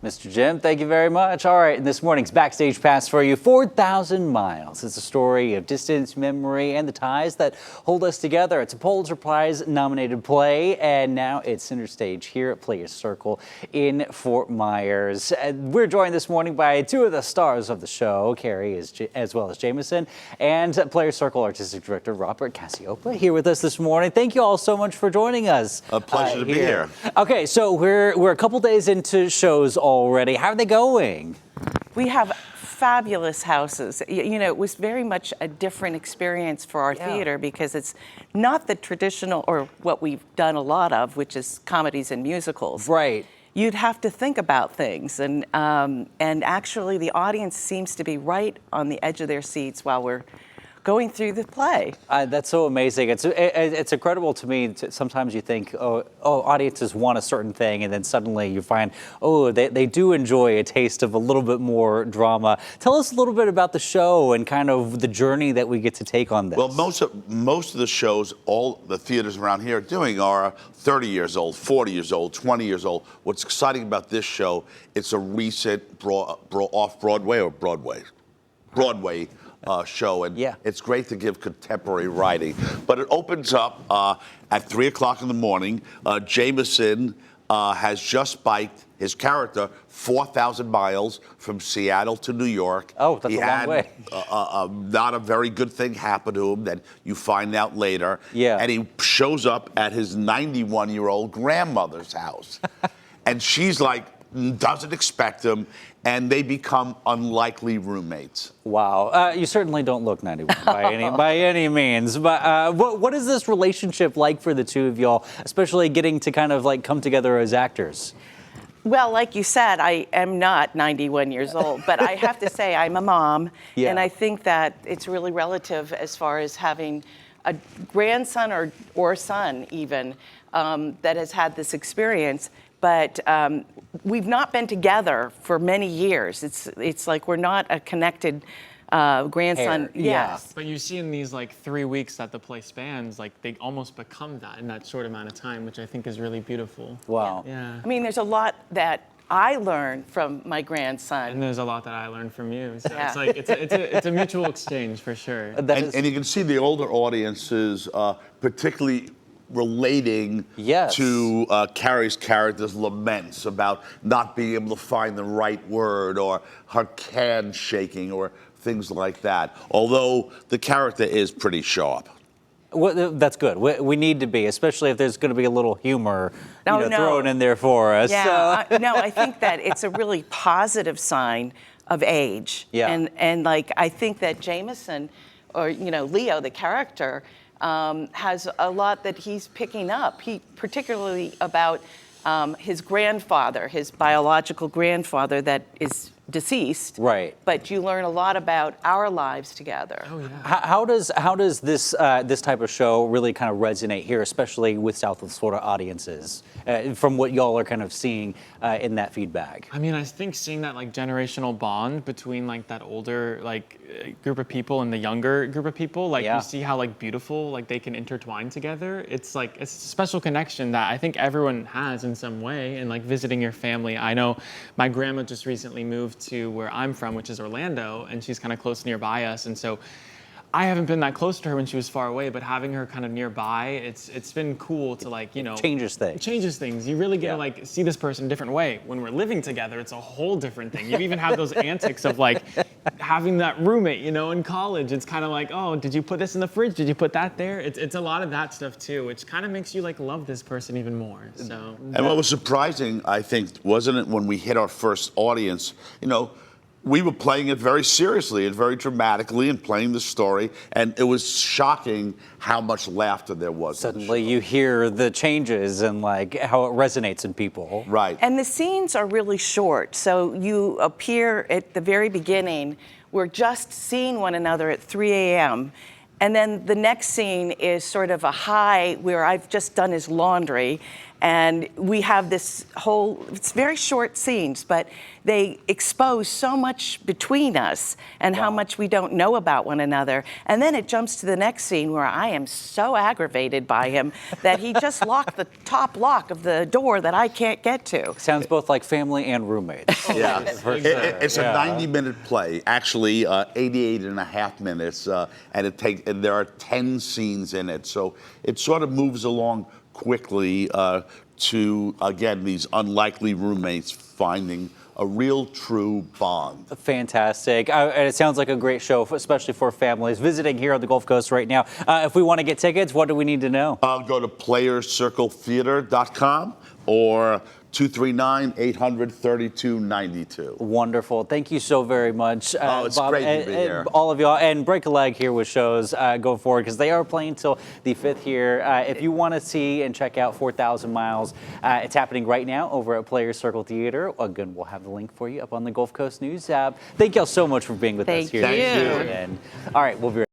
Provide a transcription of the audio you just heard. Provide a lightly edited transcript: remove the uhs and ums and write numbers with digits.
Mr. Jim, thank you very much. All right, and this morning's Backstage Pass for you, 4,000 Miles. It's a story of distance, memory, and the ties that hold us together. It's a Pulitzer Prize-nominated play, and now it's center stage here at Players Circle in Fort Myers. We're joined this morning by two of the stars of the show, Carrie as well as Jameson, and Players Circle Artistic Director Robert Cassiopa here with us this morning. Thank you all so much for joining us. A pleasure to be here. Okay, so we're a couple days into shows already. How are they going? We have fabulous houses. You know, it was very much a different experience for our theater because it's not the traditional, or what we've done a lot of, which is comedies and musicals. Right. You'd have to think about things, and actually the audience seems to be right on the edge of their seats while we're going through the play. That's so amazing. It's incredible to me. Sometimes you think, oh, audiences want a certain thing, and then suddenly you find, oh, they do enjoy a taste of a little bit more drama. Tell us a little bit about the show and kind of the journey that we get to take on this. Well, most of the shows, all the theaters around here are doing are 30 years old, 40 years old, 20 years old. What's exciting about this show, it's a recent off-Broadway or Broadway show, and it's great to give contemporary writing. But it opens up at 3 o'clock in the morning. Jameson has just biked his character 4,000 miles from Seattle to New York. Oh, that's a long way. Not a very good thing happened to him that you find out later. Yeah. And he shows up at his 91-year-old grandmother's house. And she's like, doesn't expect him, and they become unlikely roommates. Wow, you certainly don't look 91 by any means. But what is this relationship like for the two of y'all, especially getting to kind of like come together as actors? Well, like you said, I am not 91 years old, but I have to say I'm a mom, and I think that it's really relative as far as having a grandson or son even that has had this experience. But we've not been together for many years. It's like we're not a connected grandson. Yes. But you see in these like 3 weeks that the play spans, like they almost become that in that short amount of time, which I think is really beautiful. Wow. Yeah. I mean, there's a lot that I learned from my grandson. And there's a lot that I learned from you. So it's like it's a mutual exchange for sure. And you can see the older audiences, particularly relating to Carrie's character's laments about not being able to find the right word, or her can shaking, or things like that. Although the character is pretty sharp. Well, that's good. We need to be, especially if there's going to be a little humor thrown in there for us. Yeah, no, I think that it's a really positive sign of age. Yeah. And like, I think that Jameson, or Leo, the character, has a lot that he's picking up. Particularly about his grandfather, his biological grandfather that is deceased. Right. But you learn a lot about our lives together. Oh, yeah. How does this type of show really kind of resonate here, especially with Southwest Florida audiences, from what y'all are kind of seeing in that feedback? I mean, I think seeing that like generational bond between like that older group of people and the younger group of people, like you see how like beautiful like they can intertwine together. It's like it's a special connection that I think everyone has in some way. And like visiting your family, I know my grandma just recently moved to where I'm from, which is Orlando, and she's kind of close nearby us, and so I haven't been that close to her when she was far away, but having her kind of nearby, it's been cool to like, changes things. It changes things. You really get to like see this person a different way. When we're living together, it's a whole different thing. You even have those antics of like having that roommate, in college. It's kind of like, oh, did you put this in the fridge? Did you put that there? It's a lot of that stuff too, which kind of makes you like love this person even more. So. And what was surprising, I think, wasn't it when we hit our first audience, we were playing it very seriously and very dramatically and playing the story, and it was shocking how much laughter there was. Suddenly you hear the changes and like how it resonates in people. Right. And the scenes are really short, so you appear at the very beginning, we're just seeing one another at 3 a.m., and then the next scene is sort of a high where I've just done his laundry, And we have this whole, it's very short scenes, but they expose so much between us and how much we don't know about one another. And then it jumps to the next scene where I am so aggravated by him that he just locked the top lock of the door that I can't get to. Sounds both like family and roommates. Yeah, For sure. It's a 90-minute play, actually 88 and a half minutes, and there are 10 scenes in it. So it sort of moves along quickly to, again, these unlikely roommates finding a real true bond. Fantastic. And it sounds like a great show, especially for families visiting here on the Gulf Coast right now. If we want to get tickets, what do we need to know? Go to playercircletheater.com or 239-800-3292. Wonderful. Thank you so very much, it's Bob, great to be here. all of y'all. And break a leg here with shows going forward, because they are playing till the 5th here. If you want to see and check out 4,000 Miles, it's happening right now over at Players Circle Theater. Again, we'll have the link for you up on the Gulf Coast News app. Thank y'all so much for being with us here. Thank you. And all right, we'll be right back.